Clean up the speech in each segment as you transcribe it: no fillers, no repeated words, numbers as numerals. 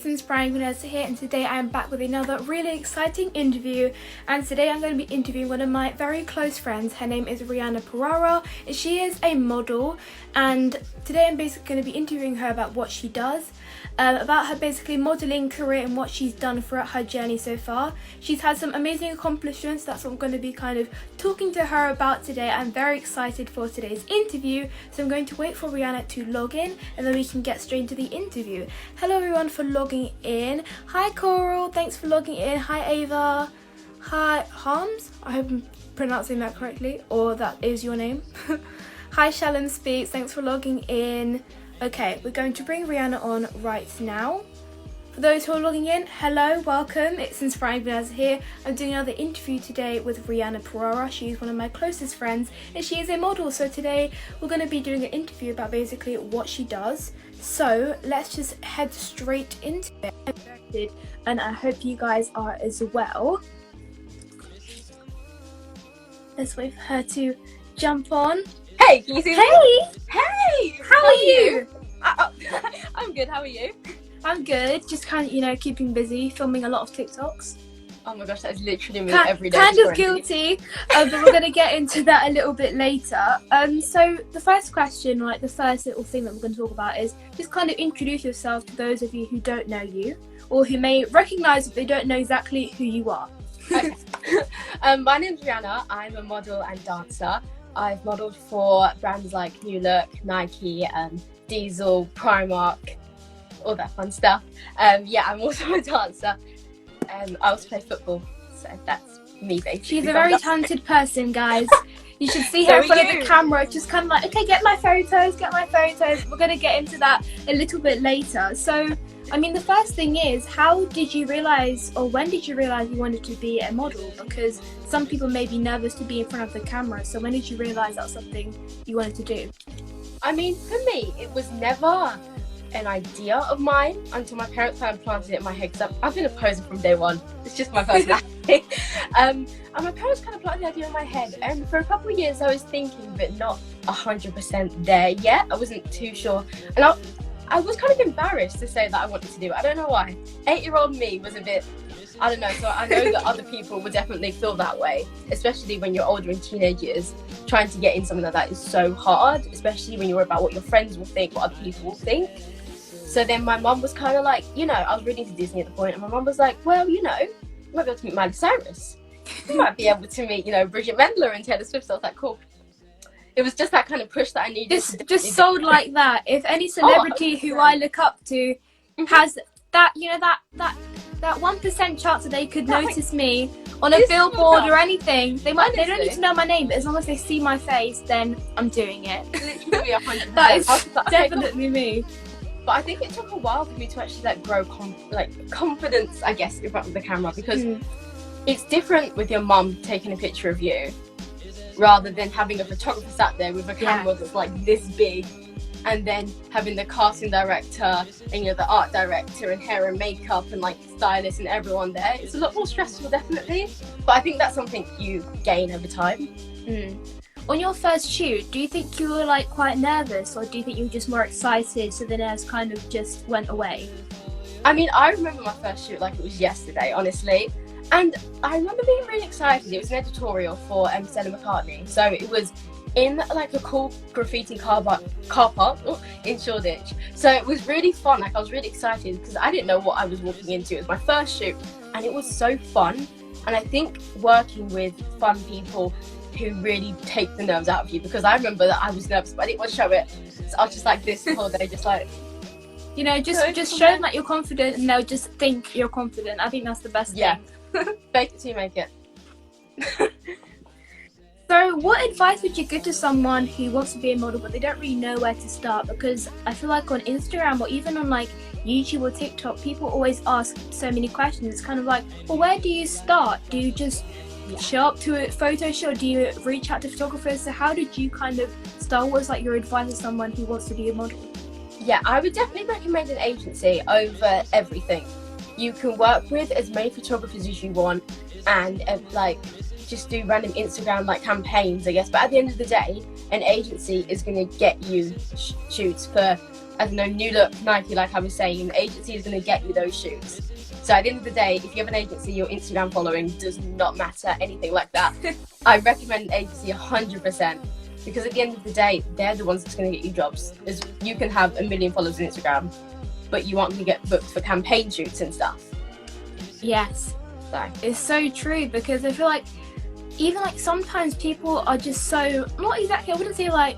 it's Inspiring Vanessa here, and today I am back with another really exciting interview. And today I'm going to be interviewing one of my very close friends. Her name is Ryhanna Parara, and she is a model. And today I'm basically going to be interviewing her about what she does, about her basically modelling career and what she's done throughout her journey so far. She's had some amazing accomplishments. That's what I'm going to be kind of talking to her about today. I'm very excited for today's interview, so I'm going to wait for Ryhanna to log in and then we can get straight into the interview. Hello everyone for logging in. Hi Coral, thanks for logging in. Hi Ava. Hi Harms, I hope I'm pronouncing that correctly, or that is your name. Hi Shalom Speaks, thanks for logging in. Okay, we're going to bring Ryhanna on right now. For those who are logging in, hello, welcome. It's Inspiring Vanessa here. I'm doing another interview today with Ryhanna Parara. She's one of my closest friends and she is a model. So today we're going to be doing an interview about basically what she does. So let's just head straight into it. And I hope you guys are as well. Let's wait for her to jump on. Hey, can you see me? Hey! How are you? I'm good, how are you? I'm good, just kind of, keeping busy, filming a lot of TikToks. Oh my gosh, that is literally me every day. Kind of guilty, but we're going to get into that a little bit later. So the first question, the first little thing that we're going to talk about is just kind of introduce yourself to those of you who don't know you, or who may recognise if they don't know exactly who you are. Okay. My name's Ryhanna, I'm a model and dancer. I've modelled for brands like New Look, Nike, Diesel, Primark, all that fun stuff. Yeah, I'm also a dancer. I also play football, so that's me basically. She's a very talented person, guys. You should see her in front of the camera, just kind of like, okay, get my photos. We're going to get into that a little bit later. So, the first thing is, how did you realise, or when did you realise you wanted to be a model? Because some people may be nervous to be in front of the camera, so when did you realise that's something you wanted to do? For me, it was never an idea of mine until my parents kind of planted it in my head, because I've been a poser from day one. It's just my personality. And my parents kind of planted the idea in my head, and for a couple of years I was thinking, but not 100% there yet. I wasn't too sure, and I was kind of embarrassed to say that I wanted to do it. I don't know why. 8-year-old me was a bit, I don't know, so I know that other people would definitely feel that way, especially when you're older in teenage years. Trying to get in something like that is so hard, especially when you're about what your friends will think, what other people will think. So then my mum was kind of like, I was really into Disney at the point, and my mum was like, well, you might be able to meet Miley Cyrus. You might be able to meet, Bridget Mendler and Taylor Swift. So I was like, cool. It was just that kind of push that I needed. Just sold like that. If any celebrity who I look up to has that, that 1% chance that they could notice me on a billboard or anything, they don't need to know my name, but as long as they see my face, then I'm doing it. Literally 100%. That is definitely me. But I think it took a while for me to actually grow confidence, I guess, in front of the camera, because it's different with your mum taking a picture of you rather than having a photographer sat there with a camera that's this big, and then having the casting director and the art director and hair and makeup and stylist and everyone there. It's a lot more stressful, definitely, but I think that's something you gain over time. On your first shoot, do you think you were quite nervous, or do you think you were just more excited so the nerves kind of just went away? I remember my first shoot like it was yesterday, honestly. And I remember being really excited. It was an editorial for Stella McCartney. So it was in a cool graffiti car park in Shoreditch. So it was really fun. I was really excited because I didn't know what I was walking into. It was my first shoot and it was so fun. And I think working with fun people who really take the nerves out of you, because I remember that I was nervous but I didn't want to show it. So I was just like this the whole day, just show them that you're confident and they'll just think you're confident. I think that's the best thing. Fake it till you make it. So what advice would you give to someone who wants to be a model but they don't really know where to start? Because I feel like on Instagram or even on YouTube or TikTok, people always ask so many questions. It's kind of like, well, where do you start? Do you just show up to a photo shoot? Do you reach out to photographers? So how did you kind of start? What was your advice to someone who wants to be a model? Yeah, I would definitely recommend an agency over everything. You can work with as many photographers as you want and just do random Instagram campaigns, I guess. But at the end of the day, an agency is going to get you shoots for I don't know, new look Nike, like I was saying, the agency is going to get you those shoots. So at the end of the day, if you have an agency, your Instagram following does not matter, anything like that. I recommend an agency 100%, because at the end of the day, they're the ones that's going to get you jobs. You can have 1 million followers on Instagram, but you aren't going to get booked for campaign shoots and stuff. Yes. So it's so true, because I feel like even like sometimes people are just so, not exactly, I wouldn't say like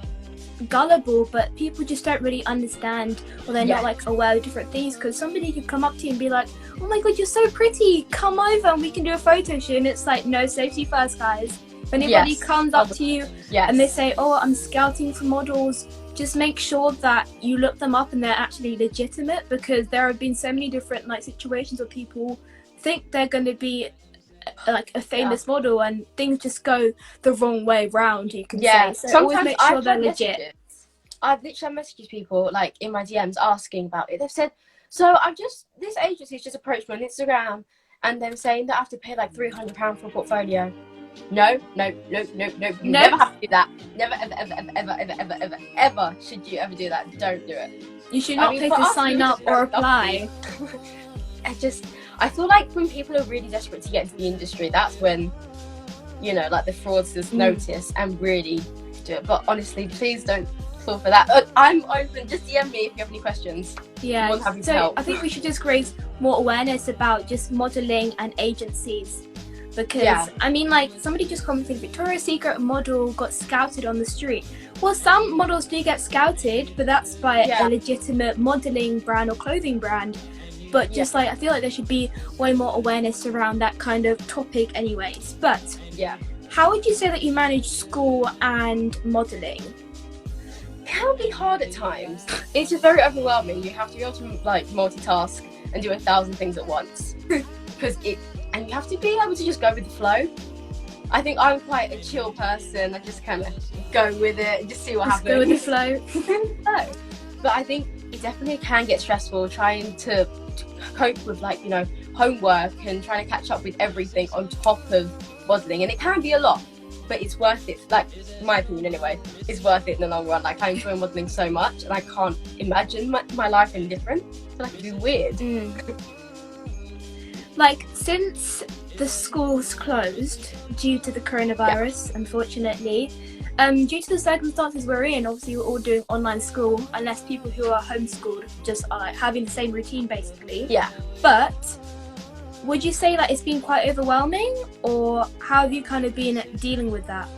gullible, but people just don't really understand, or they're not like aware of different things, because somebody could come up to you and be like, oh my god, you're so pretty, come over and we can do a photo shoot, and it's like, no, safety first, guys. If anybody comes up to you and they say, oh, I'm scouting for models, just make sure that you look them up and they're actually legitimate, because there have been so many different like situations where people think they're going to be like a famous model and things just go the wrong way round, you can say. So sometimes always make sure they're legit. I've literally messaged people like in my DMs asking about it. They've said, so this agency's just approached me on Instagram and they're saying that I have to pay like £300 for a portfolio. No, you never have to do that. Never, ever should you ever do that. Don't do it. You should not pay to sign up or apply. I feel like when people are really desperate to get into the industry, that's when, you know, like the fraudsters notice and really do it. But honestly, please don't fall for that. I'm open. Just DM me if you have any questions. Yeah. So I think we should just raise more awareness about just modelling and agencies. Because, I mean, like, somebody just commented, Victoria's Secret model got scouted on the street. Well, some models do get scouted, but that's by a legitimate modelling brand or clothing brand. But just like, I feel like there should be way more awareness around that kind of topic anyways. But how would you say that you manage school and modelling? It can be hard at times. It's just very overwhelming. You have to be able to like multitask and do 1,000 things at once. And you have to be able to just go with the flow. I think I'm quite a chill person. I just kind of go with it and just see what happens. Go with the flow. But I think it definitely can get stressful trying to cope with, like, you know, homework and trying to catch up with everything on top of modelling. And it can be a lot, but it's worth it. Like, in my opinion anyway, it's worth it in the long run. Like, I enjoy modelling so much and I can't imagine my life any different. I feel like it'd be weird. Like, since the schools closed due to the coronavirus, unfortunately, due to the circumstances we're in, obviously we're all doing online school, unless people who are homeschooled just are like having the same routine basically. But would you say that it's been quite overwhelming, or how have you kind of been dealing with that?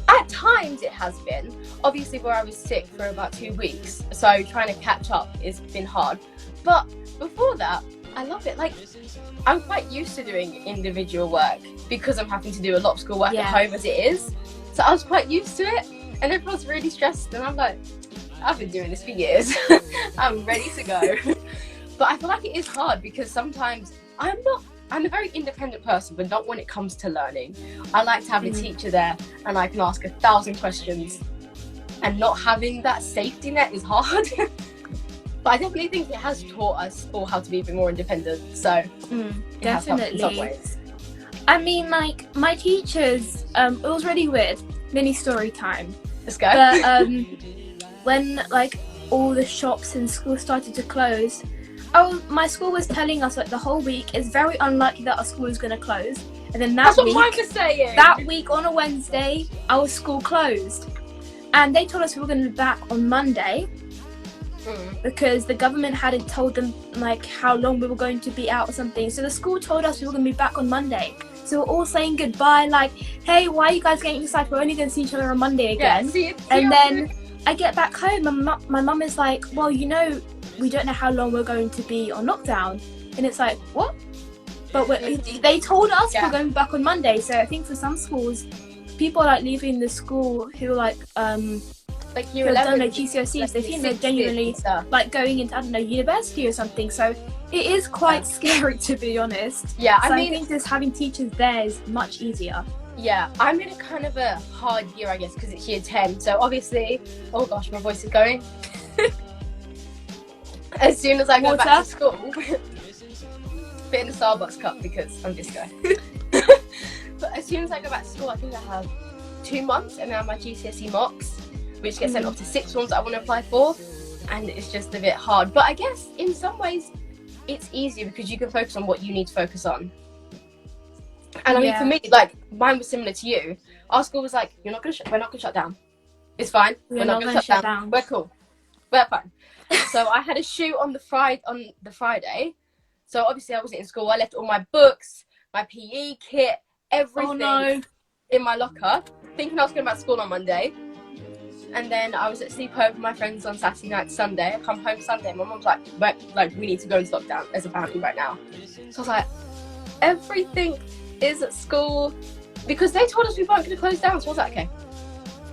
At times it has been. Obviously, where I was sick for about 2 weeks, so trying to catch up has been hard. But before that, I love it. Like, I'm quite used to doing individual work because I'm having to do a lot of schoolwork at home as it is. So I was quite used to it, and everyone's really stressed, and I'm like, I've been doing this for years. I'm ready to go. But I feel like it is hard because sometimes I'm a very independent person, but not when it comes to learning. I like to have a teacher there and I can ask 1,000 questions, and not having that safety net is hard. But I definitely think it has taught us all how to be a bit more independent. So definitely. In some ways. I mean, like, my teachers, it was really weird. Mini story time. Let's go. But when like all the shops and schools started to close, my school was telling us like the whole week it's very unlikely that our school is going to close. And then that week on a Wednesday, our school closed. And they told us we were going to be back on Monday. Because the government hadn't told them like how long we were going to be out or something. So the school told us we were going to be back on Monday. So we're all saying goodbye, like, hey, why are you guys getting excited? We're only going to see each other on Monday again. And then I get back home and my mum is like, well, you know, we don't know how long we're going to be on lockdown. And it's like, what? But they told us we're going to be back on Monday. So I think for some schools, people are like leaving the school who are like year 11, like GCSEs, they think they're genuinely like going into, I don't know, university or something. So it is quite scary, to be honest. I think just having teachers there is much easier. I'm in a kind of a hard year, I guess, because it's year 10. So obviously, oh gosh, my voice is going. As soon as I go back to school, bit in a Starbucks cup because I'm disco. But as soon as I go back to school, I think I have 2 months and now my GCSE mocks, which gets sent off to 6th forms that I want to apply for. and it's just a bit hard. But I guess in some ways it's easier because you can focus on what you need to focus on. And I mean, for me, like, mine was similar to you. Our school was like, we're not gonna shut down. It's fine. We're not gonna shut down. We're cool. We're fine. So I had a shoot on the Friday. So obviously I wasn't in school. I left all my books, my PE kit, everything in my locker, thinking I was going back to school on Monday. And then I was at sleepover with my friends on Saturday night, Sunday. I come home Sunday. My mum's like, we need to go into lockdown as a family right now. So I was like, everything is at school, because they told us we weren't going to close down. So I was like, okay,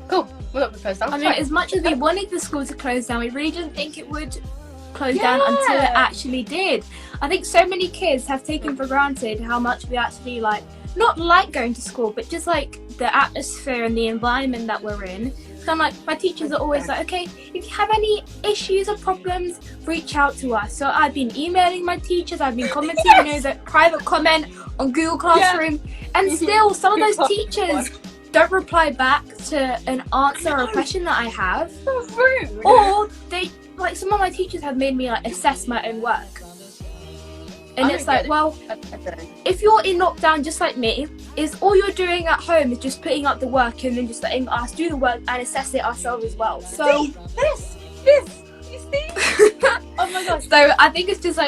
cool, we're not going to close down. I mean, as much as we wanted the school to close down, we really didn't think it would close down until it actually did. I think so many kids have taken for granted how much we actually not like going to school, but just like the atmosphere and the environment that we're in. It's kind of like my teachers are always like, okay, if you have any issues or problems, reach out to us. So I've been emailing my teachers, I've been commenting, the private comment on Google Classroom, and still some of those teachers don't reply back to an answer or a question that I have. So rude. Or they, some of my teachers have made me assess my own work. And it's like, well, if you're in lockdown just like me, is all you're doing at home is just putting up the work and then just letting us do the work and assess it ourselves as well. So this, you see? Oh my gosh. So I think it's just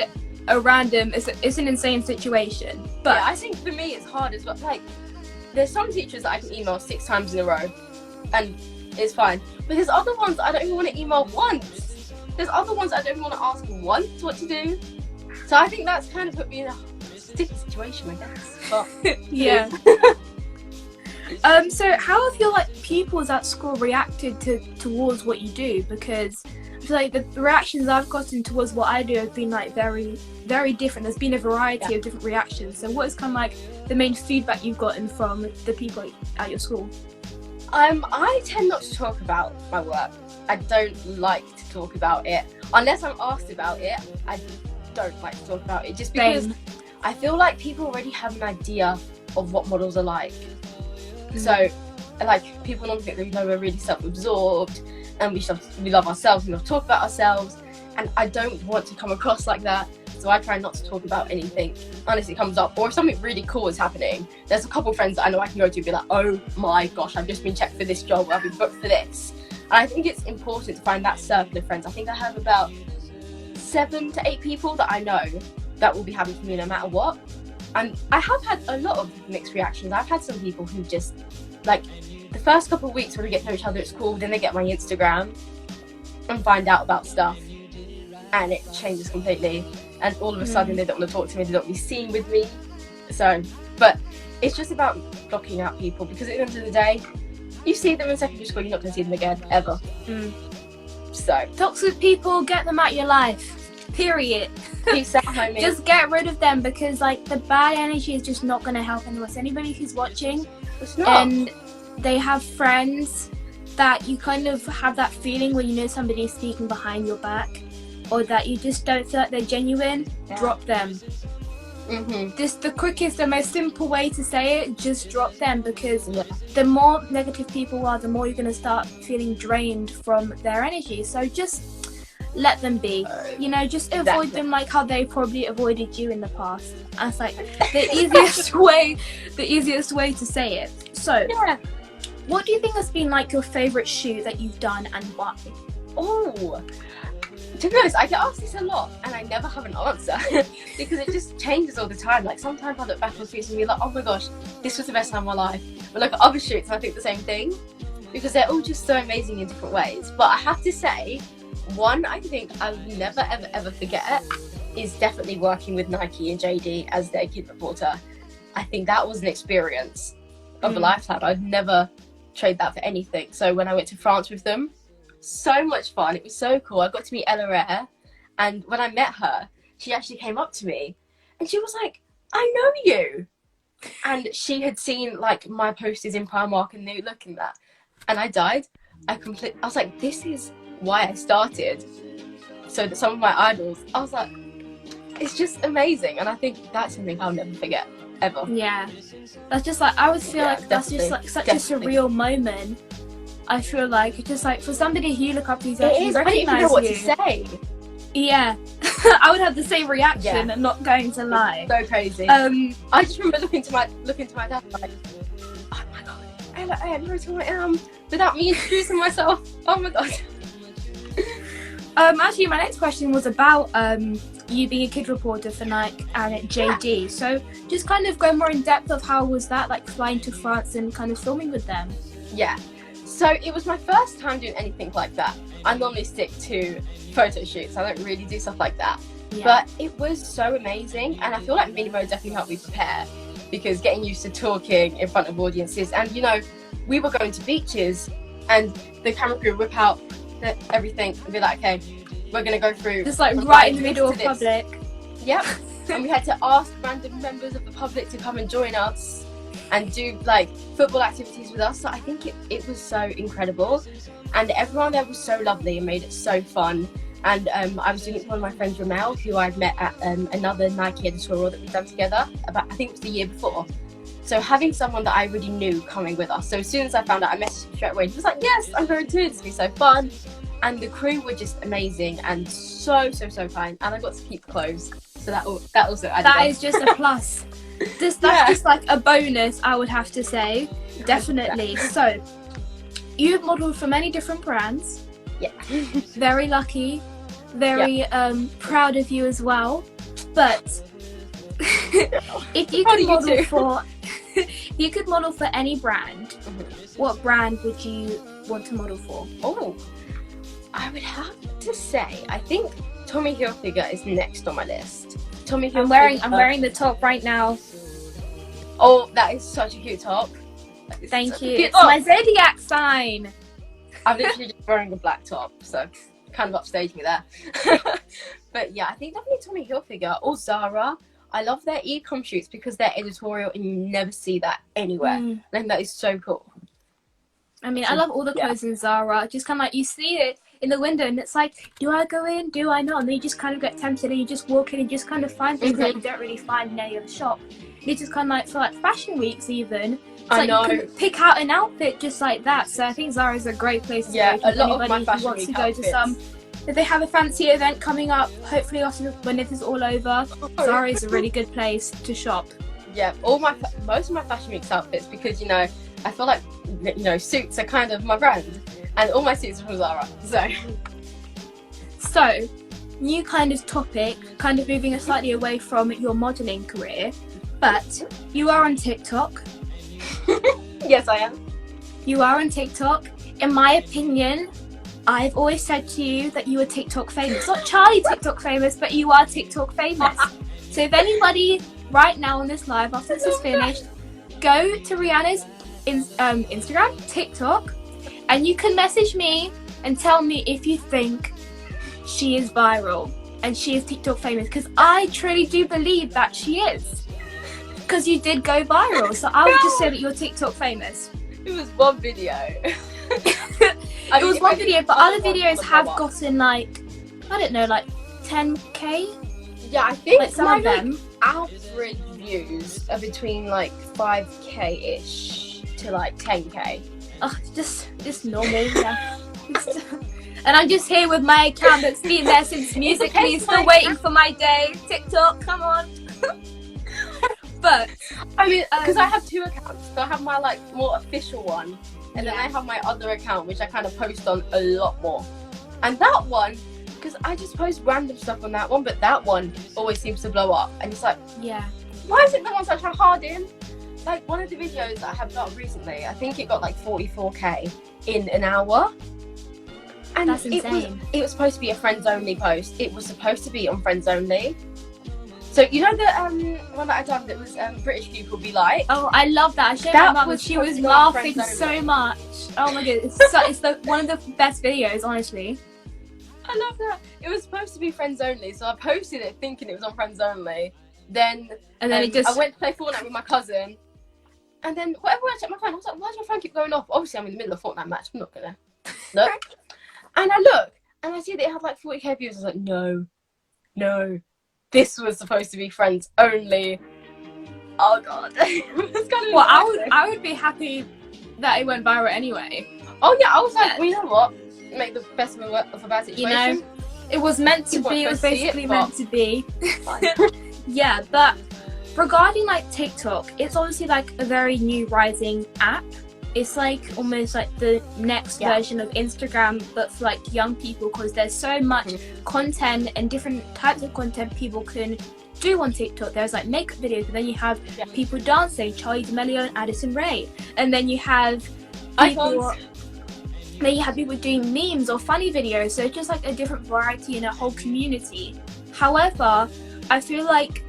a random, it's an insane situation. But yeah, I think for me it's hard as well. Like, there's some teachers that I can email 6 times in a row and it's fine. But there's other ones I don't even want to email once. There's other ones I don't even want to ask once what to do. So I think that's kind of put me in a sticky situation, I guess. But yeah. So how have your pupils at school reacted towards what you do? Because I feel like the reactions I've gotten towards what I do have been very, very different. There's been a variety of different reactions. So what is kind of the main feedback you've gotten from the people at your school? I tend not to talk about my work. I don't like to talk about it unless I'm asked about it. I don't like to talk about it just because I feel like people already have an idea of what models are like. So people normally think that we're really self-absorbed and we love ourselves, we love to talk about ourselves, and I don't want to come across like that. So I try not to talk about anything unless it comes up, or if something really cool is happening. There's a couple of friends that I know I can go to and be like, oh my gosh, I've just been checked for this job, I've been booked for this. And I think it's important to find that circle of friends. I think I have about 7 to 8 people that I know that will be happy for me no matter what. And I have had a lot of mixed reactions. I've had some people who just, the first couple of weeks when we get to know each other at school, then they get my Instagram and find out about stuff, and it changes completely. And all of a sudden they don't want to talk to me, they don't want to be seen with me. So, but it's just about blocking out people, because at the end of the day, you see them in secondary school, you're not going to see them again, ever. So, toxic people, get them out of your life. Period. Peace out, homie. Just get rid of them, because the bad energy is just not going to help anyone. So anybody who's watching and they have friends that you kind of have that feeling where you know somebody is speaking behind your back, or that you just don't feel like they're genuine, drop them. Just the quickest and most simple way to say it, just drop them, because the more negative people are, the more you're going to start feeling drained from their energy. So just let them be, just avoid them like how they probably avoided you in the past. And it's the easiest way to say it. So what do you think has been your favorite shoot that you've done, and why? Oh, to be honest, I get asked this a lot and I never have an answer because it just changes all the time. Sometimes I look back on shoots and be like, oh my gosh, this was the best time of my life. But look at other shoots and I think the same thing, because they're all just so amazing in different ways. But I have to say, one I think I'll never ever ever forget is definitely working with Nike and JD as their kid reporter. I think that was an experience of a lifetime. I'd never trade that for anything. So when I went to France with them, so much fun. It was so cool. I got to meet Ella Rare, and when I met her, she actually came up to me and she was like, I know you. And she had seen my posters in Primark and New Look and that, and I died. I was like, this is why I started. So that some of my idols, I was like, it's just amazing. And I think that's something I'll never forget, ever. Yeah, that's just I always feel that's just such a surreal moment I feel like it's just like for somebody who you look up to, who's It actually is. I don't even know recognise what you. to say. Yeah, I would have the same reaction. Yeah. I'm not going to lie. It's so crazy. I just remember looking to my dad like, oh my god, Ella knows who I am without me introducing myself. Oh my god. Actually, my next question was about you being a kid reporter for Nike and at JD. So just kind of go more in depth of how was that, like flying to France and kind of filming with them. Yeah. So it was my first time doing anything like that. I normally stick to photo shoots. I don't really do stuff like that. Yeah. But it was so amazing, and I feel like Minimo definitely helped me prepare, because getting used to talking in front of audiences, and you know, we were going to beaches and the camera crew whip out everything and be like, okay, we're gonna go through Just like right in the middle of public. Yep. And we had to ask random members of the public to come and join us and do like football activities with us. So I think it was so incredible, and everyone there was so lovely and made it so fun. And I was doing it with one of my friends, Ramel, who I'd met at another Nike editorial that we'd done together about, I think it was the year before. So having someone that I already knew coming with us. So as soon as I found out, I messaged him straight away. He was like, yes, I'm going too. This will be so fun. And the crew were just amazing and so kind. And I got to keep clothes. So that also added That on. is just a plus. That's just like a bonus, I would have to say. Definitely. So you've modelled for many different brands. Yeah. Very lucky. Very proud of you as well. But if you could model for if you could model for any brand, what brand would you want to model for? Oh, I would have to say, I think Tommy Hilfiger is next on my list. Tommy Hilfiger. I'm wearing the top right now. Oh, that is such a cute top. Thank you. It's my zodiac sign. I'm literally just wearing a black top, so kind of upstaged me there. But yeah, I think definitely Tommy Hilfiger or Zara. I love their e-com shoots because they're editorial and you never see that anywhere. I think that is so cool. I mean, I love all the clothes in Zara. Just kind of like you see it in the window and it's like, do I go in? Do I not? And then you just kind of get tempted and you just walk in and just kind of find things that you don't really find in any other shop. You just kind of like for like fashion weeks even. I know. You can pick out an outfit just like that. So I think Zara is a great place to go. A lot of my who fashion wants week to go outfits. to some. If they have a fancy event coming up, hopefully after when this is all over, Zara is a really good place to shop. Yeah, most of my fashion week's outfits, because you know, I feel like, you know, suits are kind of my brand, and all my suits are from Zara. So, new kind of topic, kind of moving us slightly away from your modelling career, but you are on TikTok. Yes, I am. You are on TikTok. In my opinion, I've always said to you that you are TikTok famous. Not Charlie TikTok famous, but you are TikTok famous. So if anybody right now on this live, after this is finished, go to Rihanna's Instagram, TikTok, and you can message me and tell me if you think she is viral and she is TikTok famous, because I truly do believe that she is. Because you did go viral, so I would just say that you're TikTok famous. It was one video. It was one video, but other videos have gotten like, I don't know, like 10k. Yeah, I think like some of them. Average views are between like 5k ish to like 10k. Oh, just normal, yeah. And I'm just here with my account that's been there since Musically, still waiting for my day. TikTok, come on. But I mean, because I have two accounts. So I have my like more official one, and then I have my other account which I kind of post on a lot more. And that one, because I just post random stuff on that one, but that one always seems to blow up. And it's like, yeah, why is it the ones I try hard in? Like one of the videos that I have got recently, I think it got like 44k in an hour. And that's insane. It was supposed to be a friends only post. It was supposed to be on friends only. So you know the one that I done that was British people be like. Oh, I love that. I showed my mum and she was laughing so much. Oh my god, it's one of the best videos, honestly. I love that. It was supposed to be friends only, so I posted it thinking it was on friends only. Then I went to play Fortnite with my cousin, and then whatever I checked my phone, I was like, why does my phone keep going off? Obviously, I'm in the middle of a Fortnite match. I'm not gonna look. And I look, and I see that it had like 40k views. I was like, no. This was supposed to be friends only. Oh god. Well, I would be happy that it went viral anyway. Oh yeah, I was like, well, you know what? Make the best of a bad situation. You know, it was meant to be. It was basically meant to be. Yeah, but regarding like TikTok, it's obviously like a very new rising app. It's like almost like the next version of Instagram, but for like young people, because there's so much content and different types of content people can do on TikTok. There's like makeup videos, but then you have people dancing, Charli D'Amelio and Addison Rae, and then you have people. Then you have people doing memes or funny videos. So it's just like a different variety in a whole community. However, I feel like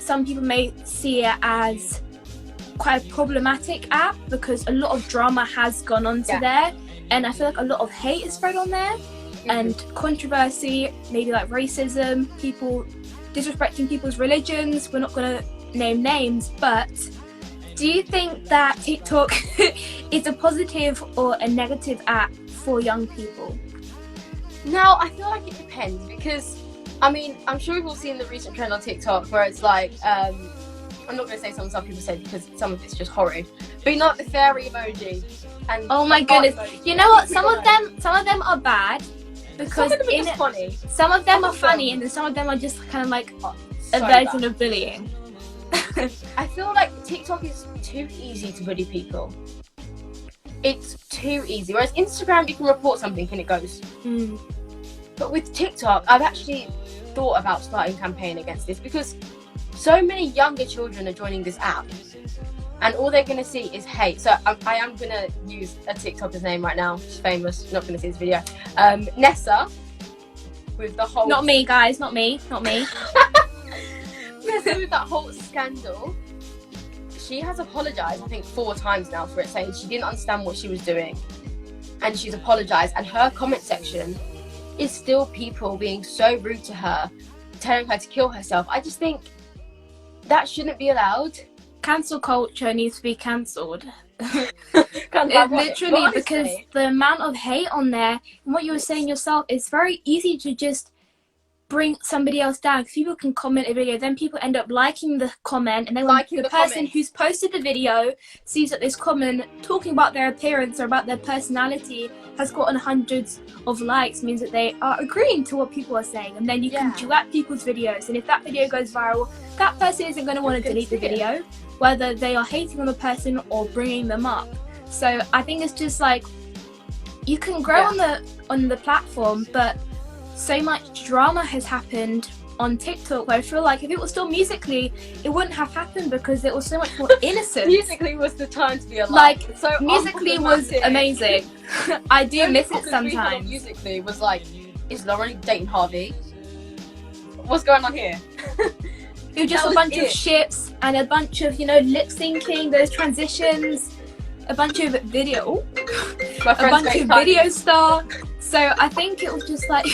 some people may see it as quite a problematic app because a lot of drama has gone onto there, and I feel like a lot of hate is spread on there, and controversy, maybe like racism, people disrespecting people's religions. We're not going to name names, but do you think that TikTok is a positive or a negative app for young people? Now, I feel like it depends, because I mean, I'm sure we've all seen the recent trend on TikTok where it's like I'm not going to say some people say, because some of it's just horrid, but you know, the fairy emoji and oh my goodness, you know what, some of them are bad because some of them are just funny, some of them are funny, and then some of them are just kind of like a version of bullying. I feel like TikTok is too easy to bully people. It's too easy, whereas Instagram, you can report something and it goes. But with TikTok, I've actually thought about starting a campaign against this, because so many younger children are joining this app, and all they're going to see is hate. So I am going to use a TikToker's name right now. She's famous. Not going to see this video. Nessa, with the whole... Not me, guys. Not me. Nessa, with that whole scandal. She has apologised, I think, 4 times now for it, saying she didn't understand what she was doing. And she's apologised. And her comment section is still people being so rude to her, telling her to kill herself. I just think that shouldn't be allowed. Cancel culture needs to be cancelled. Literally, because the amount of hate on there, and what you were saying yourself, it's very easy to just bring somebody else down, because people can comment a video, then people end up liking the comment, and then when the person who's posted the video sees that this comment talking about their appearance or about their personality has gotten hundreds of likes, means that they are agreeing to what people are saying, and then you can duet people's videos, and if that video goes viral, that person isn't going to want to delete the video, whether they are hating on the person or bringing them up. So I think it's just like, you can grow on the platform, but so much drama has happened on TikTok where I feel like if it was still Musically, it wouldn't have happened, because it was so much more innocent. Musically was the time to be alive. Like, so Musically was amazing. I do miss it sometimes. Musically was like, is Lauren dating Harvey? What's going on here? It was just a bunch of ships and a bunch of, you know, lip syncing, those transitions, a bunch of video, video star. So I think it was just like,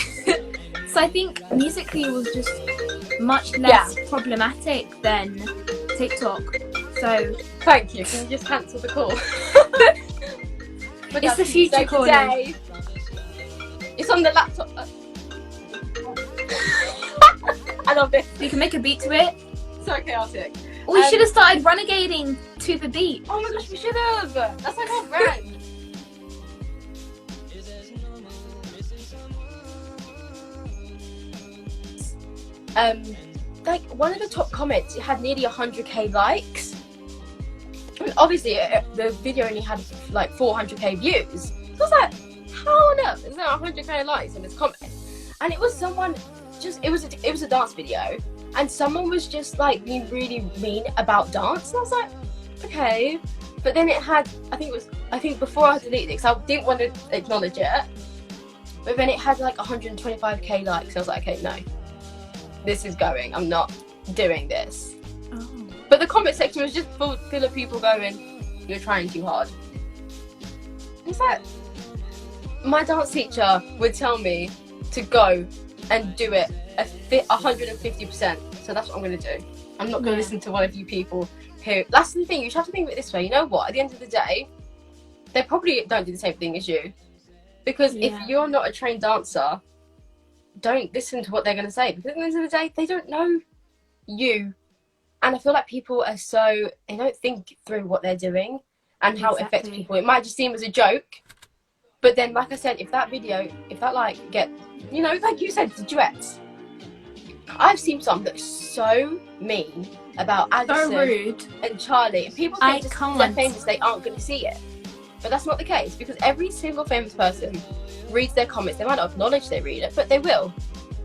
so I think Musically was just much less problematic than TikTok. So thank you. Can you just cancel the call? It's the future call. It's on the laptop. I love this. You can make a beat to it. So chaotic. We should have started renegading to the beat. Oh my gosh, we should have. That's like our brand. Like one of the top comments, it had nearly 100k likes. I mean, obviously, the video only had like 400k views. So I was like, how on earth is there 100k likes on this comment? And it was someone it was a dance video, and someone was just like being really mean about dance, and I was like, okay. But then it had, I think before I deleted it, because I didn't want to acknowledge it, but then it had like 125k likes. I was like, okay, no, this is going. I'm not doing this. Oh. But the comment section was just full of people going, you're trying too hard. It's like, my dance teacher would tell me to go and do it 150%. So that's what I'm going to do. I'm not going to listen to one of you people who... That's the thing, you have to think of it this way. You know what? At the end of the day, they probably don't do the same thing as you. Because if you're not a trained dancer, don't listen to what they're going to say. Because at the end of the day, they don't know you. And I feel like people are they don't think through what they're doing and how it affects people. It might just seem as a joke, But then, like I said, if that like get, you know, like you said, the duets. I've seen some that's so mean about Addison So rude. and Charlie, and people think just because they're famous they aren't going to see it, but that's not the case, because every single famous person reads their comments. They might not acknowledge they read it, but they will,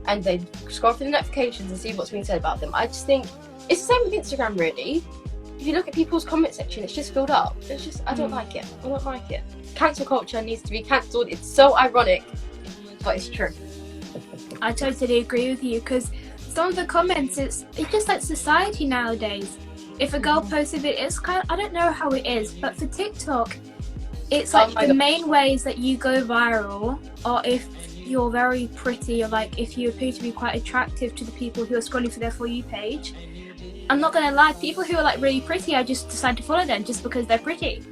and they scroll through the notifications and see what's being said about them. I just think it's the same with Instagram, really. If you look at people's comment section, it's just filled up. It's just, I don't like it. I don't like it. Cancel culture needs to be cancelled. It's so ironic, but it's true. I totally agree with you, because some of the comments, it's just like society nowadays. If a girl posts a video, it's kind of, I don't know how it is, but for TikTok, it's like the main ways that you go viral are if you're very pretty, or like if you appear to be quite attractive to the people who are scrolling for their For You page. I'm not gonna lie, people who are like really pretty, I just decide to follow them just because they're pretty.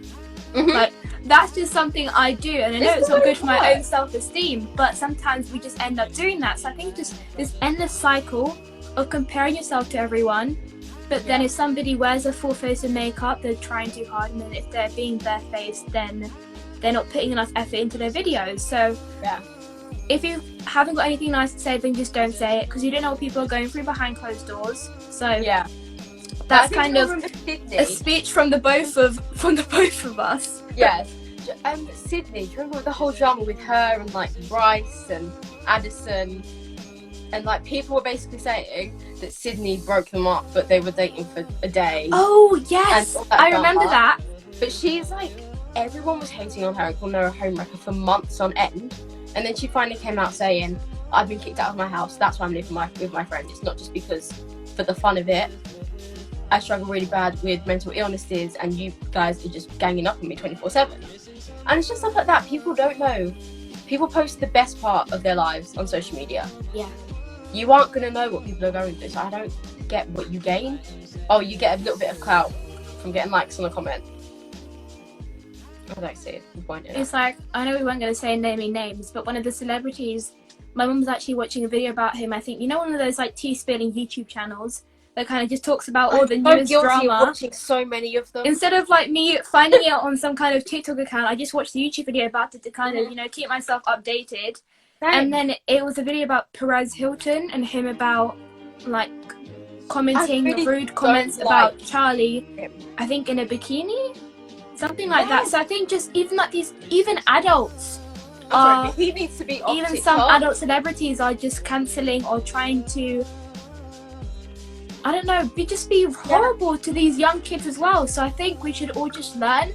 Like, that's just something I do, and I know it's not good for my own self-esteem, but sometimes we just end up doing that. So I think just this endless cycle of comparing yourself to everyone, but then if somebody wears a full face of makeup, they're trying too hard, and then if they're being barefaced, then they're not putting enough effort into their videos. So if you haven't got anything nice to say, then just don't say it, because you don't know what people are going through behind closed doors. So that's kind of a speech from the both of us. Yes. Sydney, do you remember the whole drama with her and like Bryce and Addison? And like people were basically saying that Sydney broke them up, but they were dating for a day. Oh yes, I remember that. But she's like, everyone was hating on her and calling her a homewrecker for months on end. And then she finally came out saying, I've been kicked out of my house, that's why I'm living with my friend. It's not just because for the fun of it. I struggle really bad with mental illnesses, and you guys are just ganging up on me 24/7. And it's just stuff like that. People don't know. People post the best part of their lives on social media. Yeah. You aren't going to know what people are going through, so I don't get what you gain. Oh, you get a little bit of clout from getting likes on a comment. I don't see the point in it. It's like, I know we weren't going to say naming names, but one of the celebrities, my mum was actually watching a video about him. I think, you know, one of those like tea spilling YouTube channels that kind of just talks about all the newest drama. I'm watching so many of them. Instead of like me finding it out on some kind of TikTok account, I just watched the YouTube video about it to kind of, you know, keep myself updated. And then it was a video about Perez Hilton and him about like commenting rude comments about Charlie, I think in a bikini, something like that. So I think just even like even adults he needs to be off even TikTok. Some adult celebrities are just cancelling or trying to, I don't know, be horrible to these young kids as well. So I think we should all just learn.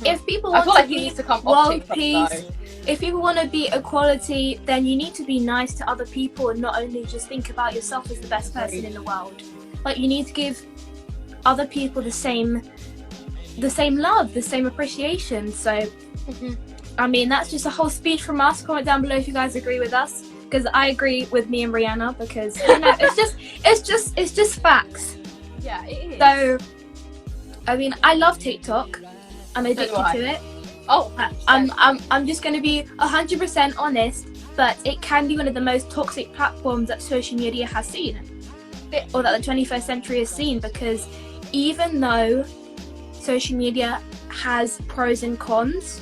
If people want to be world peace, if people want to be equality, then you need to be nice to other people and not only just think about yourself as the best person in the world. Like, you need to give other people the same love, the same appreciation. So, I mean, that's just a whole speech from us. Comment down below if you guys agree with us, because I agree with me and Ryhanna, because you know, it's just facts. Yeah, it is. So, I mean, I love TikTok. I'm addicted to it. Oh, I'm just going to be 100% honest, but it can be one of the most toxic platforms that social media has seen, or that the 21st century has seen, because even though social media has pros and cons,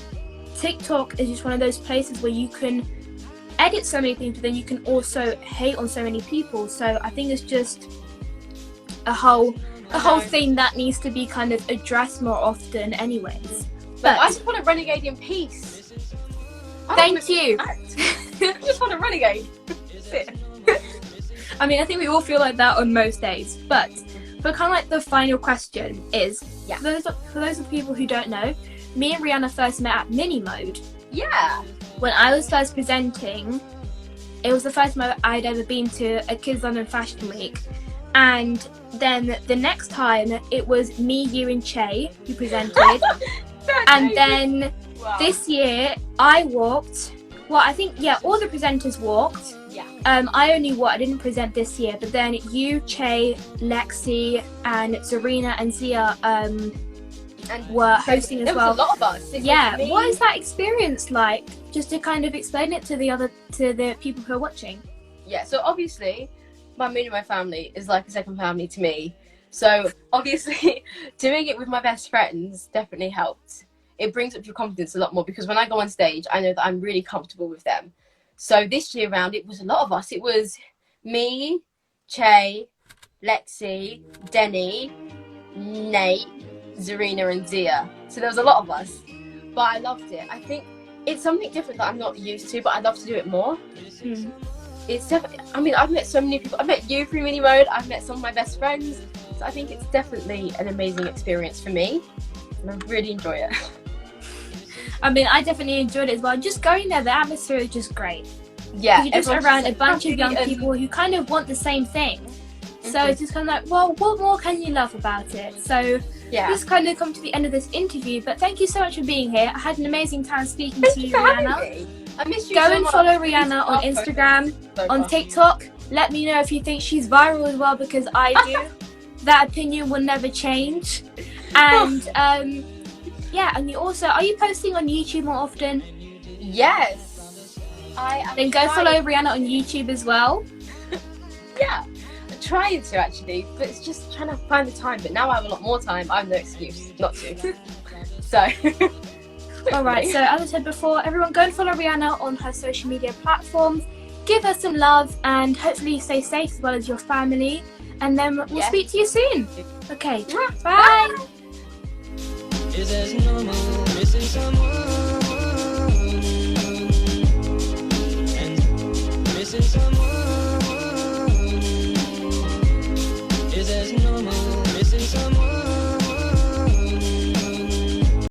TikTok is just one of those places where you can edit so many things, but then you can also hate on so many people. So I think it's just a whole thing that needs to be kind of addressed more often anyways. But I just want to renegade in peace. Thank you. I just want to renegade. I mean, I think we all feel like that on most days. But for kind of like the final question is, for those of people who don't know, me and Ryhanna first met at Mini Mode. Yeah. When I was first presenting, it was the first time I'd ever been to a Kids London Fashion Week. And then the next time, it was me, you and Che who presented. And then this year, I walked. Well, I think, all the presenters walked. Yeah. I didn't present this year, but then you, Che, Lexi, and Zarina and Zia were hosting as well. There was a lot of us. What is that experience like? Just to kind of explain it to the people who are watching. Yeah, so obviously, me and my family is like a second family to me. So obviously, doing it with my best friends definitely helped. it brings up your confidence a lot more, because when I go on stage, I know that I'm really comfortable with them. So this year round, it was a lot of us. It was me, Che, Lexi, Denny, Nate, Zarina and Zia. So there was a lot of us, but I loved it. I think it's something different that I'm not used to, but I'd love to do it more. It's definitely, I mean, I've met so many people. I've met you through Mini Mode. I've met some of my best friends. So I think it's definitely an amazing experience for me, and I really enjoy it. I mean, I definitely enjoyed it as well. Just going there, the atmosphere is just great. Yeah, you're just around a bunch of young people who kind of want the same thing. So it's just kind of like, well, what more can you love about it? So yeah, just kind of come to the end of this interview. But thank you so much for being here. I had an amazing time speaking to you, Ryhanna. I miss you. Go and follow Ryhanna on Instagram, on TikTok. Let me know if you think she's viral as well, because I do. That opinion will never change. And yeah, and you also, are you posting on YouTube more often? Yes. Then go follow Ryhanna on YouTube as well. Yeah, I'm trying to actually, but it's just trying to find the time. But now I have a lot more time. I have no excuse not to. So. Alright, so as I said before, everyone go and follow Ryhanna on her social media platforms. Give her some love, and hopefully you stay safe as well as your family. And then we'll speak to you soon. Okay, bye. Is as normal, missing someone.